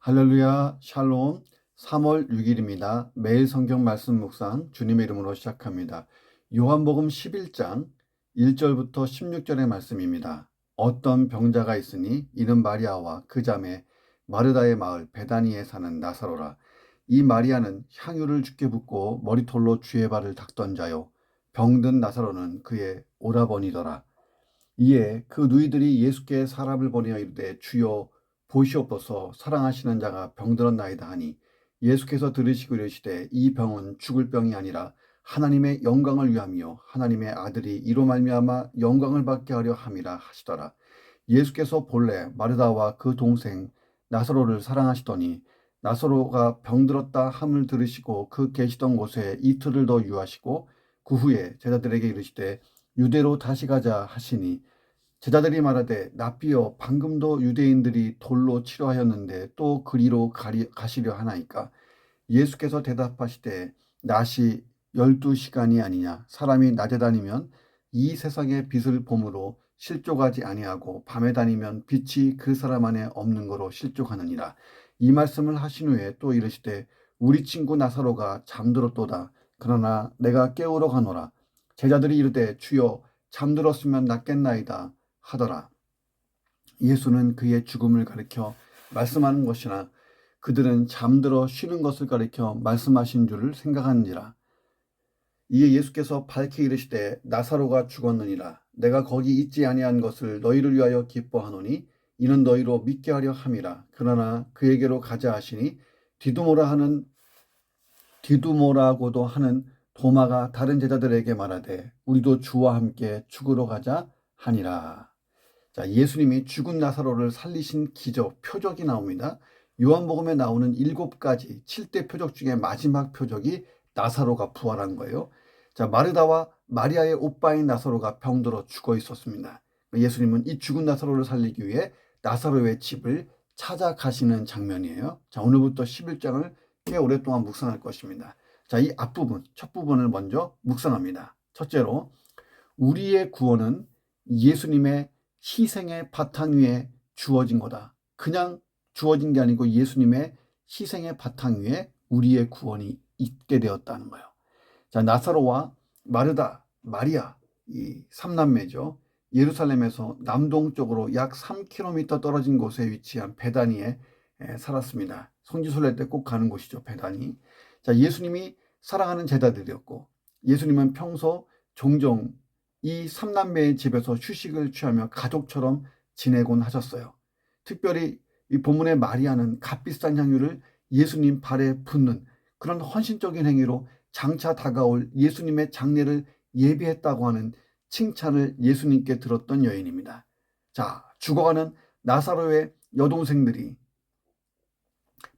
할렐루야, 샬롬. 3월 6일입니다. 매일 성경 말씀 묵상 주님의 이름으로 시작합니다. 요한복음 11장 1절부터 16절의 말씀입니다. 어떤 병자가 있으니 이는 마리아와 그 자매 마르다의 마을 베다니에 사는 나사로라. 이 마리아는 향유를 주께 붓고 머리털로 주의 발을 닦던 자요. 병든 나사로는 그의 오라버니더라. 이에 그 누이들이 예수께 사람을 보내어 이르되 주여 보시옵소서 사랑하시는 자가 병들었나이다 하니 예수께서 들으시고 이르시되 이 병은 죽을 병이 아니라 하나님의 영광을 위함이요 하나님의 아들이 이로 말미암아 영광을 받게 하려 함이라 하시더라. 예수께서 본래 마르다와 그 동생 나사로를 사랑하시더니 나사로가 병들었다 함을 들으시고 그 계시던 곳에 이틀을 더 유하시고 그 후에 제자들에게 이르시되 유대로 다시 가자 하시니 제자들이 말하되 납비여 방금도 유대인들이 돌로 치료하였는데 또 그리로 가시려 하나이까. 예수께서 대답하시되 낮이 12시간이 아니냐. 사람이 낮에 다니면 이 세상의 빛을 보므로 실족하지 아니하고 밤에 다니면 빛이 그 사람 안에 없는 거로 실족하느니라. 이 말씀을 하신 후에 또 이르시되 우리 친구 나사로가 잠들었도다. 그러나 내가 깨우러 가노라. 제자들이 이르되 주여 잠들었으면 낫겠나이다 하더라. 예수는 그의 죽음을 가리켜 말씀하는 것이나 그들은 잠들어 쉬는 것을 가리켜 말씀하신 줄을 생각하는지라. 이에 예수께서 밝히 이르시되 나사로가 죽었느니라. 내가 거기 있지 아니한 것을 너희를 위하여 기뻐하노니 이는 너희로 믿게 하려 함이라. 그러나 그에게로 가자 하시니 디두모라고도 하는 도마가 다른 제자들에게 말하되 우리도 주와 함께 죽으러 가자 하니라. 자, 예수님이 죽은 나사로를 살리신 기적, 표적이 나옵니다. 요한복음에 나오는 7가지 7대 표적 중에 마지막 표적이 나사로가 부활한 거예요. 자, 마르다와 마리아의 오빠인 나사로가 병들어 죽어 있었습니다. 예수님은 이 죽은 나사로를 살리기 위해 나사로의 집을 찾아가시는 장면이에요. 자, 오늘부터 11장을 꽤 오랫동안 묵상할 것입니다. 자, 이 앞부분, 첫 부분을 먼저 묵상합니다. 첫째로, 우리의 구원은 예수님의 희생의 바탕 위에 주어진 거다. 그냥 주어진 게 아니고 예수님의 희생의 바탕 위에 우리의 구원이 있게 되었다는 거예요. 자, 나사로와 마르다, 마리아, 이 삼남매죠. 예루살렘에서 남동쪽으로 약 3km 떨어진 곳에 위치한 베다니에 살았습니다. 성지순례 때 꼭 가는 곳이죠, 베다니. 자, 예수님이 사랑하는 제자들이었고 예수님은 평소 종종 이 삼남매의 집에서 휴식을 취하며 가족처럼 지내곤 하셨어요. 특별히 이 본문의 마리아는 값비싼 향유를 예수님 발에 붓는 그런 헌신적인 행위로 장차 다가올 예수님의 장례를 예비했다고 하는 칭찬을 예수님께 들었던 여인입니다. 자, 죽어가는 나사로의 여동생들이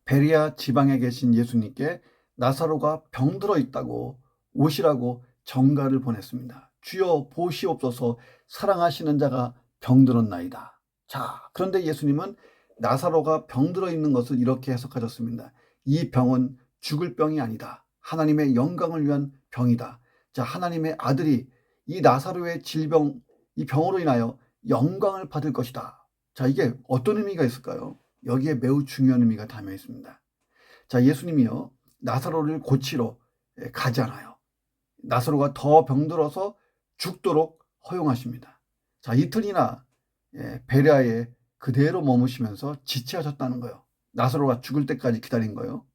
베리아 지방에 계신 예수님께 나사로가 병들어 있다고 오시라고 전가를 보냈습니다. 주여 보시옵소서 사랑하시는 자가 병들었나이다. 자, 그런데 예수님은 나사로가 병들어 있는 것을 이렇게 해석하셨습니다. 이 병은 죽을 병이 아니다. 하나님의 영광을 위한 병이다. 자, 하나님의 아들이 이 나사로의 질병, 이 병으로 인하여 영광을 받을 것이다. 자, 이게 어떤 의미가 있을까요? 여기에 매우 중요한 의미가 담겨 있습니다. 자, 예수님이요, 나사로를 고치러 가잖아요. 나사로가 더 병들어서 죽도록 허용하십니다. 자, 이틀이나 베레아에 그대로 머무시면서 지체하셨다는 거예요. 나사로가 죽을 때까지 기다린 거예요.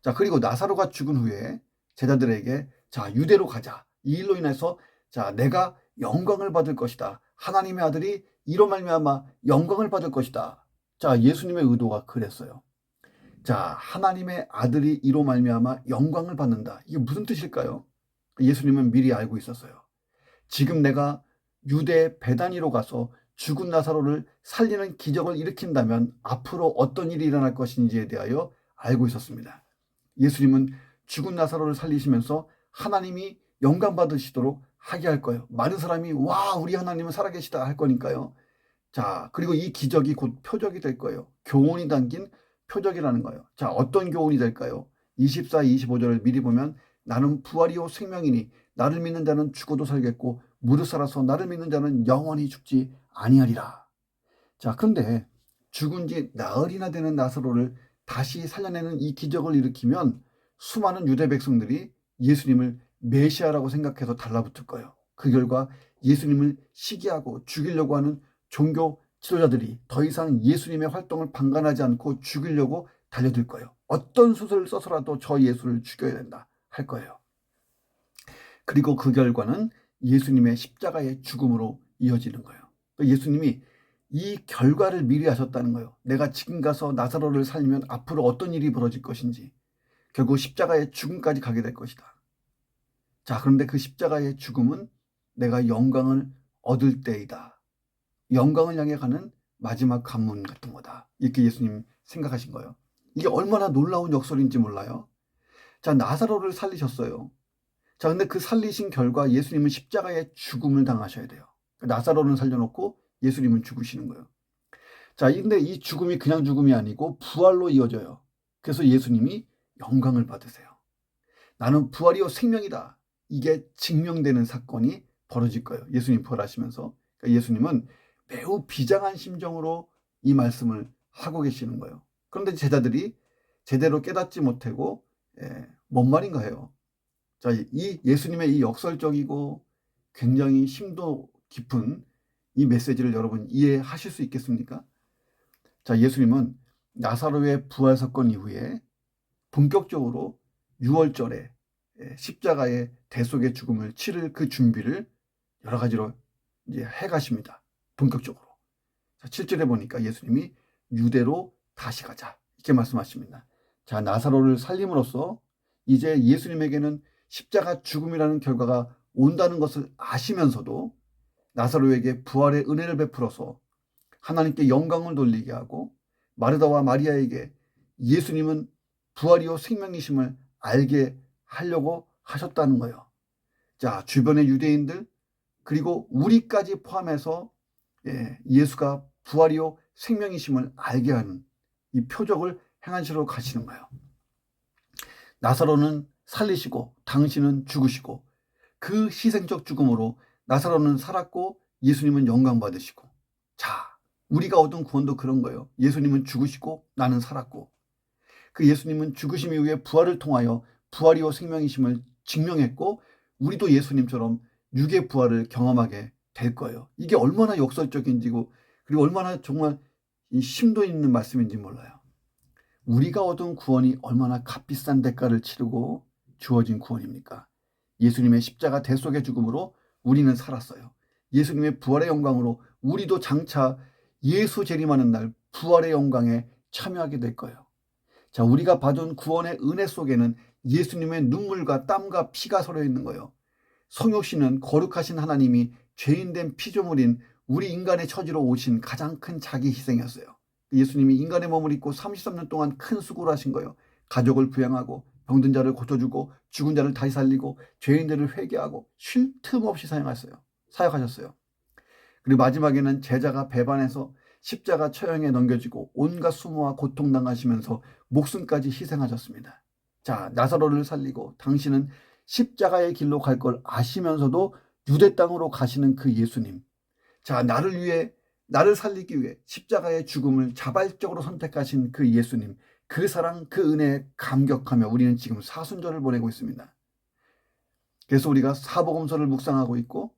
자, 그리고 나사로가 죽은 후에 제자들에게 자, 유대로 가자. 이 일로 인해서 자, 내가 영광을 받을 것이다. 하나님의 아들이 이로 말미암아 영광을 받을 것이다. 자, 예수님의 의도가 그랬어요. 자, 하나님의 아들이 이로 말미암아 영광을 받는다. 이게 무슨 뜻일까요? 예수님은 미리 알고 있었어요. 지금 내가 유대 베다니로 가서 죽은 나사로를 살리는 기적을 일으킨다면 앞으로 어떤 일이 일어날 것인지에 대하여 알고 있었습니다. 예수님은 죽은 나사로를 살리시면서 하나님이 영광 받으시도록 하게 할 거예요. 많은 사람이 와, 우리 하나님은 살아계시다 할 거니까요. 자, 그리고 이 기적이 곧 표적이 될 거예요. 교훈이 담긴 표적이라는 거예요. 자, 어떤 교훈이 될까요? 24, 25절을 미리 보면 나는 부활이요 생명이니 나를 믿는 자는 죽어도 살겠고 무릇 살아서 나를 믿는 자는 영원히 죽지 아니하리라. 자, 근데 죽은 지 나흘이나 되는 나사로를 다시 살려내는 이 기적을 일으키면 수많은 유대 백성들이 예수님을 메시아라고 생각해서 달라붙을 거예요. 그 결과 예수님을 시기하고 죽이려고 하는 종교 지도자들이 더 이상 예수님의 활동을 방관하지 않고 죽이려고 달려들 거예요. 어떤 수술을 써서라도 저 예수를 죽여야 된다 할 거예요. 그리고 그 결과는 예수님의 십자가의 죽음으로 이어지는 거예요. 예수님이 이 결과를 미리 하셨다는 거예요. 내가 지금 가서 나사로를 살리면 앞으로 어떤 일이 벌어질 것인지, 결국 십자가의 죽음까지 가게 될 것이다. 자, 그런데 그 십자가의 죽음은 내가 영광을 얻을 때이다. 영광을 향해 가는 마지막 관문 같은 거다. 이렇게 예수님 생각하신 거예요. 이게 얼마나 놀라운 역설인지 몰라요. 자, 나사로를 살리셨어요. 자, 근데 그 살리신 결과 예수님은 십자가의 죽음을 당하셔야 돼요. 나사로는 살려놓고 예수님은 죽으시는 거예요. 자, 근데 이 죽음이 그냥 죽음이 아니고 부활로 이어져요. 그래서 예수님이 영광을 받으세요. 나는 부활이요 생명이다. 이게 증명되는 사건이 벌어질 거예요. 예수님 부활하시면서. 그러니까 예수님은 매우 비장한 심정으로 이 말씀을 하고 계시는 거예요. 그런데 제자들이 제대로 깨닫지 못하고 뭔 말인가 해요. 자, 이 예수님의 이 역설적이고 굉장히 심도 깊은 이 메시지를 여러분 이해하실 수 있겠습니까? 자, 예수님은 나사로의 부활 사건 이후에 본격적으로 6월절에 십자가의 대속의 죽음을 치를 그 준비를 여러 가지로 이제 해가십니다. 본격적으로. 자, 7절에 보니까 예수님이 유대로 다시 가자 이렇게 말씀하십니다. 자, 나사로를 살림으로써 이제 예수님에게는 십자가 죽음이라는 결과가 온다는 것을 아시면서도 나사로에게 부활의 은혜를 베풀어서 하나님께 영광을 돌리게 하고 마르다와 마리아에게 예수님은 부활이요 생명이심을 알게 하려고 하셨다는 거예요. 자, 주변의 유대인들 그리고 우리까지 포함해서 예수가 부활이요 생명이심을 알게 하는 이 표적을 행하시러 가시는 거예요. 나사로는 살리시고 당신은 죽으시고 그 희생적 죽음으로 나사로는 살았고 예수님은 영광 받으시고, 자, 우리가 얻은 구원도 그런 거예요. 예수님은 죽으시고 나는 살았고, 그 예수님은 죽으심 이후에 부활을 통하여 부활이요 생명이심을 증명했고 우리도 예수님처럼 육의 부활을 경험하게 될 거예요. 이게 얼마나 역설적인지고 그리고 얼마나 정말 심도 있는 말씀인지 몰라요. 우리가 얻은 구원이 얼마나 값비싼 대가를 치르고 주어진 구원입니까? 예수님의 십자가 대속의 죽음으로 우리는 살았어요. 예수님의 부활의 영광으로 우리도 장차 예수 재림하는 날 부활의 영광에 참여하게 될 거예요. 자, 우리가 받은 구원의 은혜 속에는 예수님의 눈물과 땀과 피가 서려 있는 거예요. 성육신은 거룩하신 하나님이 죄인된 피조물인 우리 인간의 처지로 오신 가장 큰 자기 희생이었어요. 예수님이 인간의 몸을 입고 33년 동안 큰 수고를 하신 거예요. 가족을 부양하고 병든 자를 고쳐주고 죽은 자를 다시 살리고 죄인들을 회개하고 쉴 틈 없이 사역하셨어요. 그리고 마지막에는 제자가 배반해서 십자가 처형에 넘겨지고 온갖 수모와 고통 당하시면서 목숨까지 희생하셨습니다. 자, 나사로를 살리고 당신은 십자가의 길로 갈 걸 아시면서도 유대 땅으로 가시는 그 예수님. 자, 나를 살리기 위해 십자가의 죽음을 자발적으로 선택하신 그 예수님. 그 사랑, 그 은혜에 감격하며 우리는 지금 사순절을 보내고 있습니다. 그래서 우리가 사복음서를 묵상하고 있고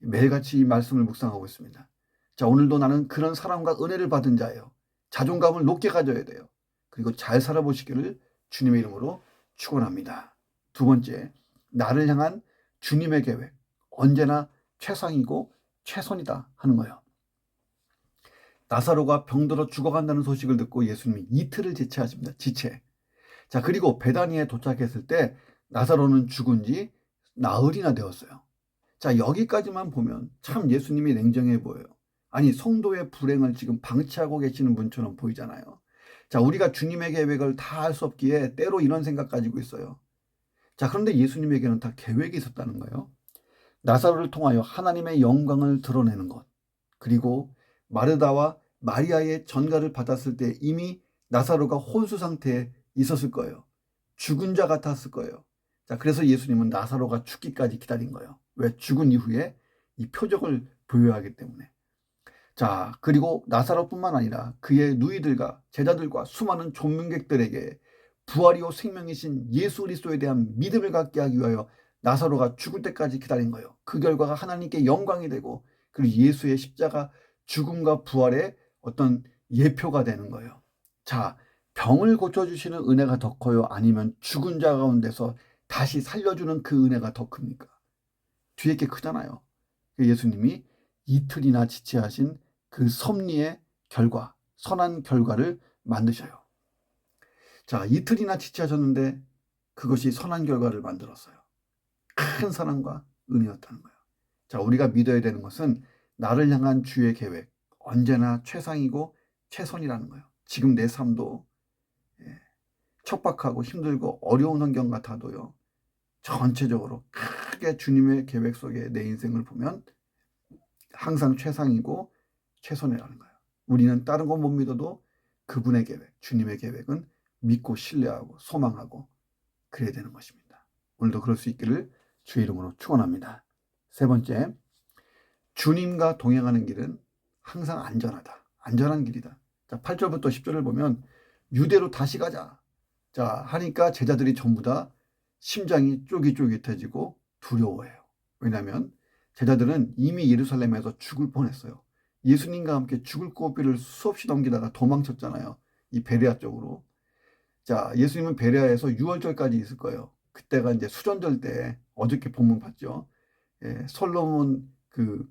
매일같이 이 말씀을 묵상하고 있습니다. 자, 오늘도 나는 그런 사랑과 은혜를 받은 자예요. 자존감을 높게 가져야 돼요. 그리고 잘 살아보시기를 주님의 이름으로 축원합니다. 두 번째, 나를 향한 주님의 계획, 언제나 최상이고 최선이다 하는 거예요. 나사로가 병들어 죽어간다는 소식을 듣고 예수님이 이틀을 지체하십니다. 지체. 자, 그리고 베다니에 도착했을 때 나사로는 죽은 지 나흘이나 되었어요. 자, 여기까지만 보면 참 예수님이 냉정해 보여요. 아니, 성도의 불행을 지금 방치하고 계시는 분처럼 보이잖아요. 자, 우리가 주님의 계획을 다 할 수 없기에 때로 이런 생각 가지고 있어요. 자, 그런데 예수님에게는 다 계획이 있었다는 거예요. 나사로를 통하여 하나님의 영광을 드러내는 것, 그리고 마르다와 마리아의 전가를 받았을 때 이미 나사로가 혼수 상태에 있었을 거예요. 죽은 자 같았을 거예요. 자, 그래서 예수님은 나사로가 죽기까지 기다린 거예요. 왜? 죽은 이후에 이 표적을 보여야 하기 때문에. 자, 자, 그리고 나사로뿐만 아니라 그의 누이들과 제자들과 수많은 존문객들에게 부활이요 생명이신 예수 그리스도에 대한 믿음을 갖게 하기 위하여 나사로가 죽을 때까지 기다린 거예요. 그 결과가 하나님께 영광이 되고, 그리고 예수의 십자가 죽음과 부활의 어떤 예표가 되는 거예요. 자, 병을 고쳐주시는 은혜가 더 커요? 아니면 죽은 자 가운데서 다시 살려주는 그 은혜가 더 큽니까? 뒤에 게 크잖아요. 예수님이 이틀이나 지체하신 그 섭리의 결과, 선한 결과를 만드셔요. 자, 이틀이나 지체하셨는데 그것이 선한 결과를 만들었어요. 큰 사랑과 은혜였다는 거예요. 자, 우리가 믿어야 되는 것은 나를 향한 주의 계획, 언제나 최상이고 최선이라는 거예요. 지금 내 삶도 척박하고 힘들고 어려운 환경 같아도요, 전체적으로 크게 주님의 계획 속에 내 인생을 보면 항상 최상이고 최선이라는 거예요. 우리는 다른 건 못 믿어도 그분의 계획, 주님의 계획은 믿고 신뢰하고 소망하고 그래야 되는 것입니다. 오늘도 그럴 수 있기를 주의 이름으로 축원합니다. 세 번째, 주님과 동행하는 길은 항상 안전하다. 안전한 길이다. 자, 8절부터 10절을 보면 유대로 다시 가자. 자, 하니까 제자들이 전부 다 심장이 쫄깃쫄깃해지고 두려워해요. 왜냐하면 제자들은 이미 예루살렘에서 죽을 뻔했어요. 예수님과 함께 죽을 고비를 수없이 넘기다가 도망쳤잖아요. 이 베레아 쪽으로. 자, 예수님은 베레아에서 6월절까지 있을 거예요. 그때가 이제 수전절 때 어저께 본문 봤죠. 솔로몬 그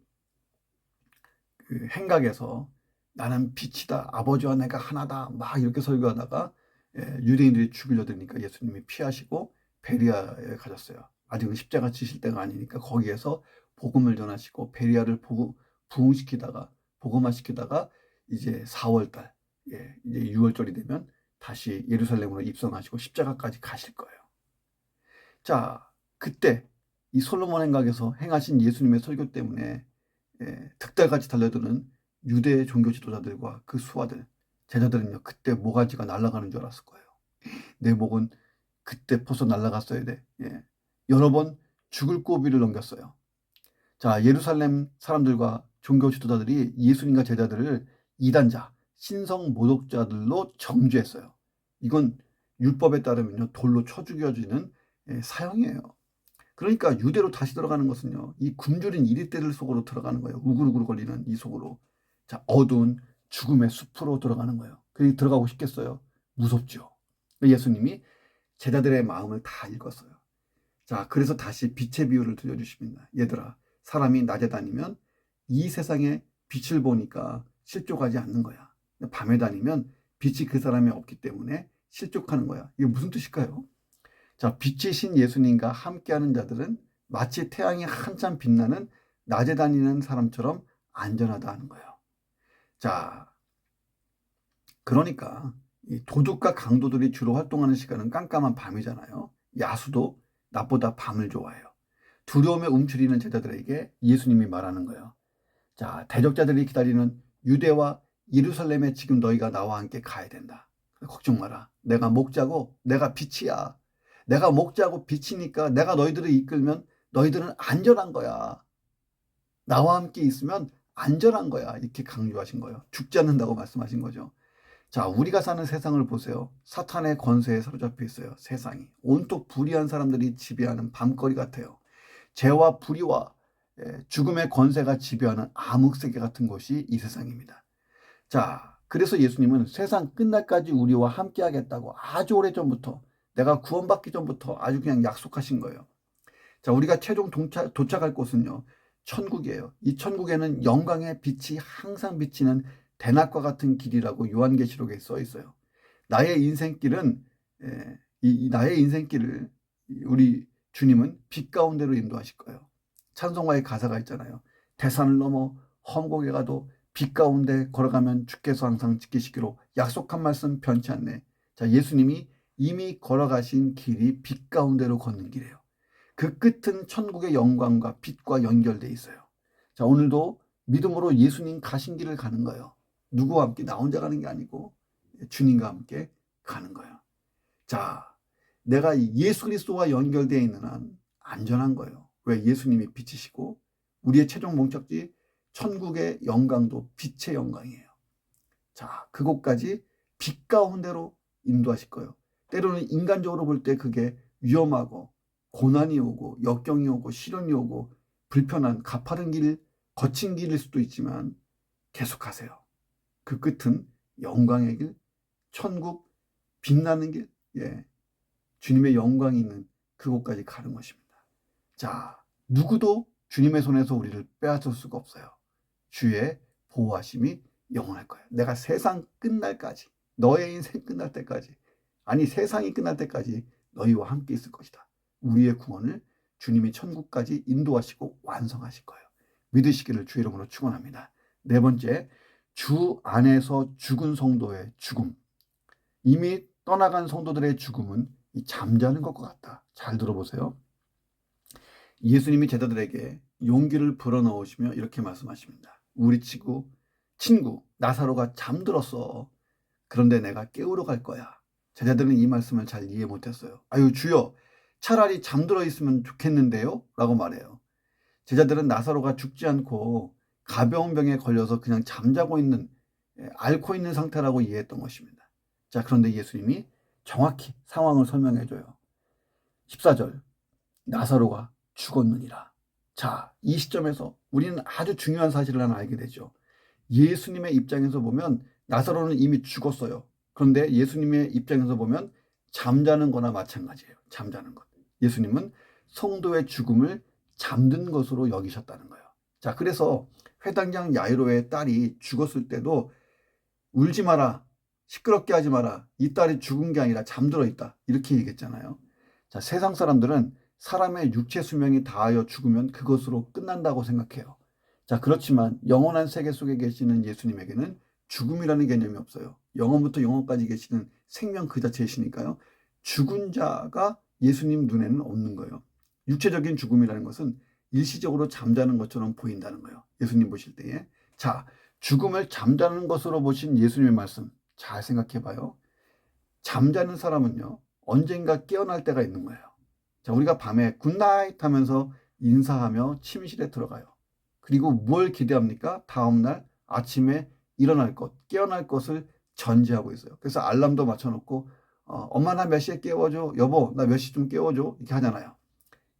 행각에서 나는 빛이다. 아버지와 내가 하나다. 막 이렇게 설교하다가 유대인들이 죽이려 드니까 예수님이 피하시고 베리아에 가셨어요. 아직은 십자가 지실 때가 아니니까 거기에서 복음을 전하시고 베리아를 부흥시키다가 복음화시키다가 이제 4월달 이제 6월절이 되면 다시 예루살렘으로 입성하시고 십자가까지 가실 거예요. 자, 그때 이 솔로몬 행각에서 행하신 예수님의 설교 때문에 득달같이 달려드는 유대 종교 지도자들과 그 수하들, 제자들은요, 그때 모가지가 날아가는 줄 알았을 거예요. 내 목은 그때 벌써 날아갔어야 돼. 여러 번 죽을 고비를 넘겼어요. 자, 예루살렘 사람들과 종교 지도자들이 예수님과 제자들을 이단자, 신성 모독자들로 정죄했어요. 이건 율법에 따르면요, 돌로 쳐 죽여지는 사형이에요. 그러니까 유대로 다시 들어가는 것은요, 이 굶주린 이리떼들 속으로 들어가는 거예요. 우글우글 거리는 이 속으로. 자, 어두운 죽음의 숲으로 들어가는 거예요. 그게 들어가고 싶겠어요? 무섭죠. 예수님이 제자들의 마음을 다 읽었어요. 자, 그래서 다시 빛의 비유를 들려주십니다. 얘들아, 사람이 낮에 다니면 이 세상에 빛을 보니까 실족하지 않는 거야. 밤에 다니면 빛이 그 사람에 없기 때문에 실족하는 거야. 이게 무슨 뜻일까요? 자, 빛이신 예수님과 함께하는 자들은 마치 태양이 한참 빛나는 낮에 다니는 사람처럼 안전하다 하는 거예요. 자, 그러니까 이 도둑과 강도들이 주로 활동하는 시간은 깜깜한 밤이잖아요. 야수도 낮보다 밤을 좋아해요. 두려움에 움츠리는 제자들에게 예수님이 말하는 거예요. 자, 대적자들이 기다리는 유대와 예루살렘에 지금 너희가 나와 함께 가야 된다. 걱정 마라. 내가 목자고 내가 빛이야. 내가 목자고 빛이니까 내가 너희들을 이끌면 너희들은 안전한 거야. 나와 함께 있으면 안전한 거야. 이렇게 강조하신 거예요. 죽지 않는다고 말씀하신 거죠. 자, 우리가 사는 세상을 보세요. 사탄의 권세에 사로잡혀 있어요. 세상이. 온통 불의한 사람들이 지배하는 밤거리 같아요. 죄와 불의와 죽음의 권세가 지배하는 암흑세계 같은 곳이 이 세상입니다. 자, 그래서 예수님은 세상 끝날까지 우리와 함께 하겠다고 아주 오래전부터, 내가 구원받기 전부터 아주 그냥 약속하신 거예요. 자, 우리가 최종 도착할 곳은요, 천국이에요. 이 천국에는 영광의 빛이 항상 비치는 대낮과 같은 길이라고 요한계시록에 써 있어요. 나의 인생길은 나의 인생길을 우리 주님은 빛 가운데로 인도하실 거예요. 찬송가의 가사가 있잖아요. 대산을 넘어 험곡에 가도 빛 가운데 걸어가면 주께서 항상 지키시기로 약속한 말씀 변치 않네. 자, 예수님이 이미 걸어가신 길이 빛 가운데로 걷는 길이에요. 그 끝은 천국의 영광과 빛과 연결돼 있어요. 자, 오늘도 믿음으로 예수님 가신 길을 가는 거예요. 누구와 함께? 나 혼자 가는 게 아니고 주님과 함께 가는 거예요. 자, 내가 예수 그리스도와 연결되어 있는 한 안전한 거예요. 왜? 예수님이 빛이시고 우리의 최종 목적지 천국의 영광도 빛의 영광이에요. 자, 그곳까지 빛 가운데로 인도하실 거예요. 때로는 인간적으로 볼 때 그게 위험하고 고난이 오고 역경이 오고 시련이 오고 불편한 가파른 길, 거친 길일 수도 있지만 계속하세요. 그 끝은 영광의 길, 천국, 빛나는 길, 주님의 영광이 있는 그곳까지 가는 것입니다. 자, 누구도 주님의 손에서 우리를 빼앗을 수가 없어요. 주의 보호하심이 영원할 거예요. 내가 세상 끝날까지, 너의 인생 끝날 때까지, 아니 세상이 끝날 때까지 너희와 함께 있을 것이다. 우리의 구원을 주님이 천국까지 인도하시고 완성하실 거예요. 믿으시기를 주 이름으로 축원합니다. 네 번째, 주 안에서 죽은 성도의 죽음. 이미 떠나간 성도들의 죽음은 잠자는 것과 같다. 잘 들어보세요. 예수님이 제자들에게 용기를 불어넣으시며 이렇게 말씀하십니다. 우리 친구 나사로가 잠들었어. 그런데 내가 깨우러 갈 거야. 제자들은 이 말씀을 잘 이해 못했어요. 아유 주여, 차라리 잠들어 있으면 좋겠는데요? 라고 말해요. 제자들은 나사로가 죽지 않고 가벼운 병에 걸려서 그냥 잠자고 있는, 앓고 있는 상태라고 이해했던 것입니다. 자, 그런데 예수님이 정확히 상황을 설명해줘요. 14절, 나사로가 죽었느니라. 자, 이 시점에서 우리는 아주 중요한 사실을 하나 알게 되죠. 예수님의 입장에서 보면 나사로는 이미 죽었어요. 그런데 예수님의 입장에서 보면 잠자는 거나 마찬가지예요. 잠자는 것. 예수님은 성도의 죽음을 잠든 것으로 여기셨다는 거예요. 자, 그래서 회당장 야이로의 딸이 죽었을 때도 울지 마라, 시끄럽게 하지 마라, 이 딸이 죽은 게 아니라 잠들어 있다, 이렇게 얘기했잖아요. 자, 세상 사람들은 사람의 육체 수명이 다하여 죽으면 그것으로 끝난다고 생각해요. 자, 그렇지만 영원한 세계 속에 계시는 예수님에게는 죽음이라는 개념이 없어요. 영원부터 영원까지 계시는 생명 그 자체이시니까요. 죽은 자가 예수님 눈에는 없는 거예요. 육체적인 죽음이라는 것은 일시적으로 잠자는 것처럼 보인다는 거예요. 예수님 보실 때에. 자, 죽음을 잠자는 것으로 보신 예수님의 말씀 잘 생각해 봐요. 잠자는 사람은요, 언젠가 깨어날 때가 있는 거예요. 자, 우리가 밤에 굿나잇 하면서 인사하며 침실에 들어가요. 그리고 뭘 기대합니까? 다음날 아침에 일어날 것, 깨어날 것을 전제하고 있어요. 그래서 알람도 맞춰놓고 엄마 나 몇 시에 깨워줘, 여보 나 몇 시쯤 깨워줘, 이렇게 하잖아요.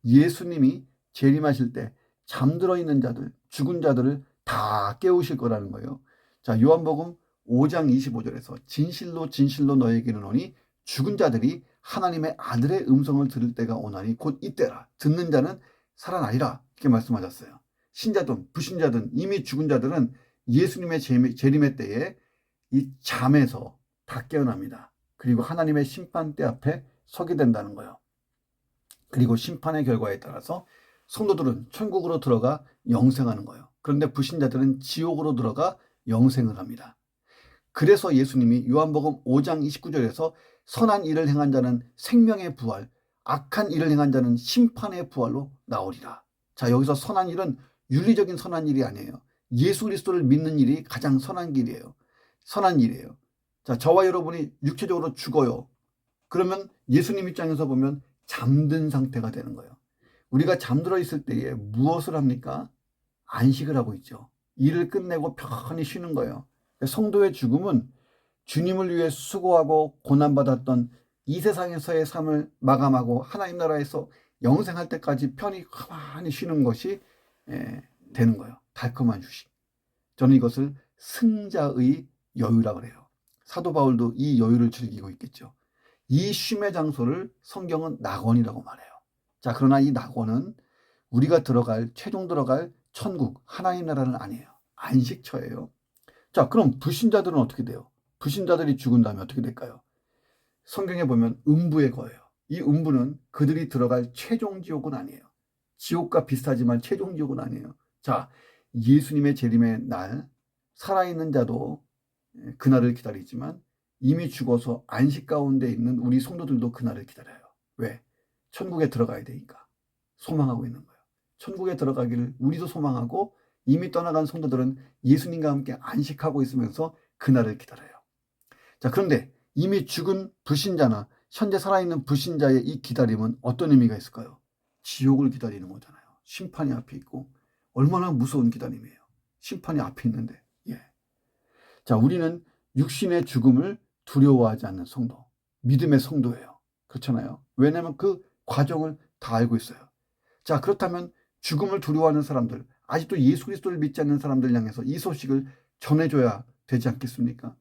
예수님이 재림하실 때 잠들어 있는 자들, 죽은 자들을 다 깨우실 거라는 거예요. 자, 요한복음 5장 25절에서 진실로 진실로 너에게 이르노니 죽은 자들이 하나님의 아들의 음성을 들을 때가 오나니 곧 이때라. 듣는 자는 살아나리라. 이렇게 말씀하셨어요. 신자든 불신자든 이미 죽은 자들은 예수님의 재림의 때에 이 잠에서 다 깨어납니다. 그리고 하나님의 심판대 앞에 서게 된다는 거예요. 그리고 심판의 결과에 따라서 성도들은 천국으로 들어가 영생하는 거예요. 그런데 불신자들은 지옥으로 들어가 영생을 합니다. 그래서 예수님이 요한복음 5장 29절에서 선한 일을 행한 자는 생명의 부활, 악한 일을 행한 자는 심판의 부활로 나오리라. 자, 여기서 선한 일은 윤리적인 선한 일이 아니에요. 예수 그리스도를 믿는 일이 가장 선한 길이에요. 선한 일이에요. 자, 저와 여러분이 육체적으로 죽어요. 그러면 예수님 입장에서 보면 잠든 상태가 되는 거예요. 우리가 잠들어 있을 때에 무엇을 합니까? 안식을 하고 있죠. 일을 끝내고 편히 쉬는 거예요. 성도의 죽음은 주님을 위해 수고하고 고난받았던 이 세상에서의 삶을 마감하고 하나님 나라에서 영생할 때까지 편히 가만히 쉬는 것이 되는 거예요. 달콤한 휴식. 저는 이것을 승자의 여유라고 그래요. 사도 바울도 이 여유를 즐기고 있겠죠. 이 쉼의 장소를 성경은 낙원이라고 말해요. 자, 그러나 이 낙원은 우리가 최종 들어갈 천국, 하나님 나라는 아니에요. 안식처예요. 자, 그럼 불신자들은 어떻게 돼요? 불신자들이 죽은 다음에 어떻게 될까요? 성경에 보면 음부에 거해요. 이 음부는 그들이 들어갈 최종 지옥은 아니에요. 지옥과 비슷하지만 최종 지옥은 아니에요. 자, 예수님의 재림의 날, 살아있는 자도 그날을 기다리지만 이미 죽어서 안식 가운데 있는 우리 성도들도 그날을 기다려요. 왜? 천국에 들어가야 되니까. 소망하고 있는 거예요. 천국에 들어가기를 우리도 소망하고 이미 떠나간 성도들은 예수님과 함께 안식하고 있으면서 그날을 기다려요. 자, 그런데 이미 죽은 불신자나 현재 살아있는 불신자의 이 기다림은 어떤 의미가 있을까요? 지옥을 기다리는 거잖아요. 심판이 앞에 있고 얼마나 무서운 기다림이에요. 심판이 앞에 있는데. 예. 자, 우리는 육신의 죽음을 두려워하지 않는 성도, 믿음의 성도예요. 그렇잖아요. 왜냐하면 그 과정을 다 알고 있어요. 자, 그렇다면 죽음을 두려워하는 사람들, 아직도 예수 그리스도를 믿지 않는 사람들 향해서 이 소식을 전해줘야 되지 않겠습니까?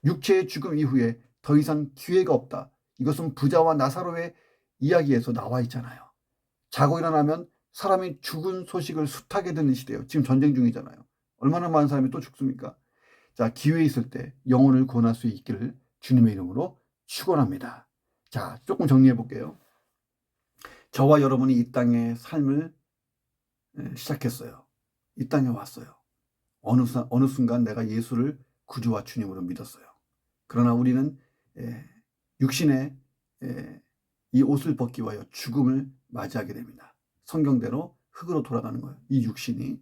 육체의 죽음 이후에 더 이상 기회가 없다. 이것은 부자와 나사로의 이야기에서 나와 있잖아요. 자고 일어나면 사람이 죽은 소식을 숱하게 듣는 시대예요. 지금 전쟁 중이잖아요. 얼마나 많은 사람이 또 죽습니까? 자, 기회 있을 때 영혼을 구원할 수 있기를 주님의 이름으로 축원합니다. 자, 조금 정리해 볼게요. 저와 여러분이 이 땅의 삶을 시작했어요. 이 땅에 왔어요. 어느 순간 내가 예수를 구주와 주님으로 믿었어요. 그러나 우리는 육신의 이 옷을 벗기 위하여 죽음을 맞이하게 됩니다. 성경대로 흙으로 돌아가는 거예요. 이 육신이.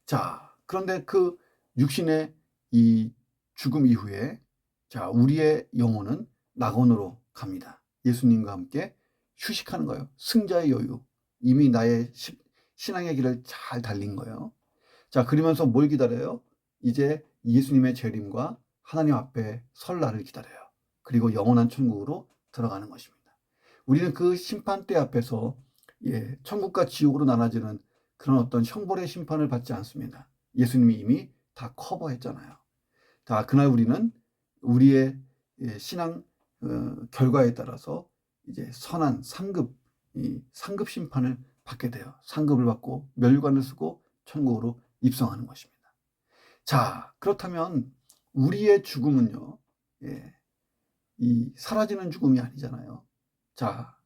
자, 그런데 그 육신의 이 죽음 이후에 자, 우리의 영혼은 낙원으로 갑니다. 예수님과 함께 휴식하는 거예요. 승자의 여유. 이미 나의 신앙의 길을 잘 달린 거예요. 자, 그러면서 뭘 기다려요? 이제 예수님의 재림과 하나님 앞에 설 날을 기다려요. 그리고 영원한 천국으로 들어가는 것입니다. 우리는 그 심판대 앞에서 천국과 지옥으로 나눠지는 그런 어떤 형벌의 심판을 받지 않습니다. 예수님이 이미 다 커버했잖아요. 자, 그날 우리는 우리의 신앙 결과에 따라서 이제 선한 상급 심판을 받게 돼요. 상급을 받고 멸관을 쓰고 천국으로 입성하는 것입니다. 자, 그렇다면 우리의 죽음은요, 이 사라지는 죽음이 아니잖아요. 자,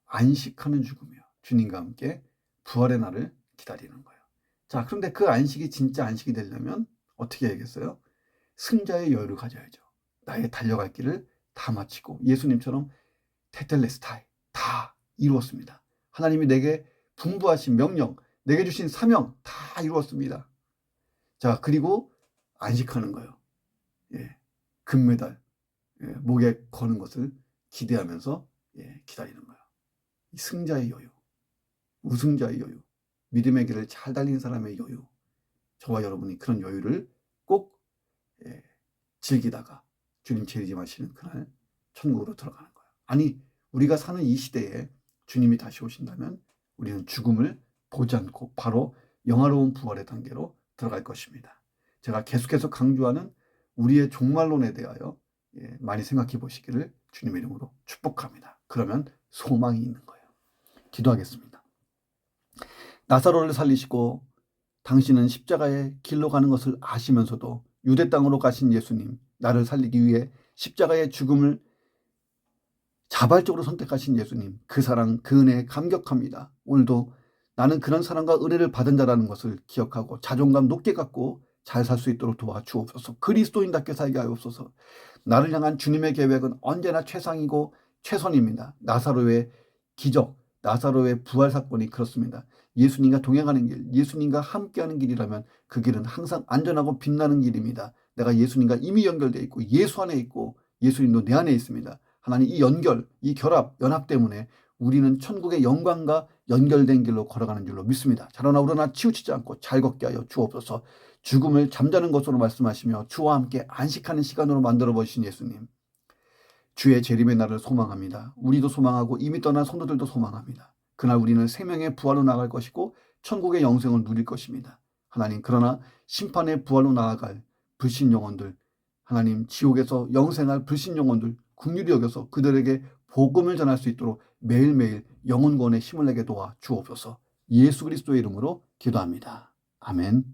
안식하는 죽음이요. 주님과 함께 부활의 날을 기다리는 거예요. 자, 그런데 그 안식이 진짜 안식이 되려면 어떻게 해야겠어요? 승자의 여유를 가져야죠. 나의 달려갈 길을 다 마치고 예수님처럼 테텔레스타이 다 이루었습니다. 하나님이 내게 분부하신 명령, 내게 주신 사명 다 이루었습니다. 자, 그리고 안식하는 거예요. 금메달 목에 거는 것을 기대하면서 기다리는 거예요. 이 승자의 여유, 우승자의 여유, 믿음의 길을 잘 달린 사람의 여유. 저와 여러분이 그런 여유를 꼭 즐기다가 주님 재림하시는 그날 천국으로 들어가는 거예요. 아니, 우리가 사는 이 시대에 주님이 다시 오신다면 우리는 죽음을 보지 않고 바로 영화로운 부활의 단계로 들어갈 것입니다. 제가 계속해서 강조하는 우리의 종말론에 대하여 많이 생각해 보시기를 주님의 이름으로 축복합니다. 그러면 소망이 있는 거예요. 기도하겠습니다. 나사로를 살리시고 당신은 십자가의 길로 가는 것을 아시면서도 유대 땅으로 가신 예수님, 나를 살리기 위해 십자가의 죽음을 자발적으로 선택하신 예수님, 그 사랑, 그 은혜에 감격합니다. 오늘도 나는 그런 사랑과 은혜를 받은 자라는 것을 기억하고 자존감 높게 갖고 잘 살 수 있도록 도와주옵소서. 그리스도인답게 살게 하옵소서. 나를 향한 주님의 계획은 언제나 최상이고 최선입니다. 나사로의 기적, 나사로의 부활 사건이 그렇습니다. 예수님과 동행하는 길, 예수님과 함께하는 길이라면 그 길은 항상 안전하고 빛나는 길입니다. 내가 예수님과 이미 연결되어 있고 예수 안에 있고 예수님도 내 안에 있습니다. 하나님, 이 연결, 이 결합, 연합 때문에 우리는 천국의 영광과 연결된 길로 걸어가는 줄로 믿습니다. 자라나 우러나 치우치지 않고 잘 걷게 하여 주옵소서. 죽음을 잠자는 것으로 말씀하시며 주와 함께 안식하는 시간으로 만들어 보신 예수님, 주의 재림의 날을 소망합니다. 우리도 소망하고 이미 떠난 성도들도 소망합니다. 그날 우리는 생명의 부활로 나갈 것이고 천국의 영생을 누릴 것입니다. 하나님, 그러나 심판의 부활로 나아갈 불신 영혼들, 하나님, 지옥에서 영생할 불신 영혼들 긍휼히 여겨서 그들에게 복음을 전할 수 있도록 매일매일 영혼 구원에 힘을 내게 도와 주옵소서. 예수 그리스도의 이름으로 기도합니다. 아멘.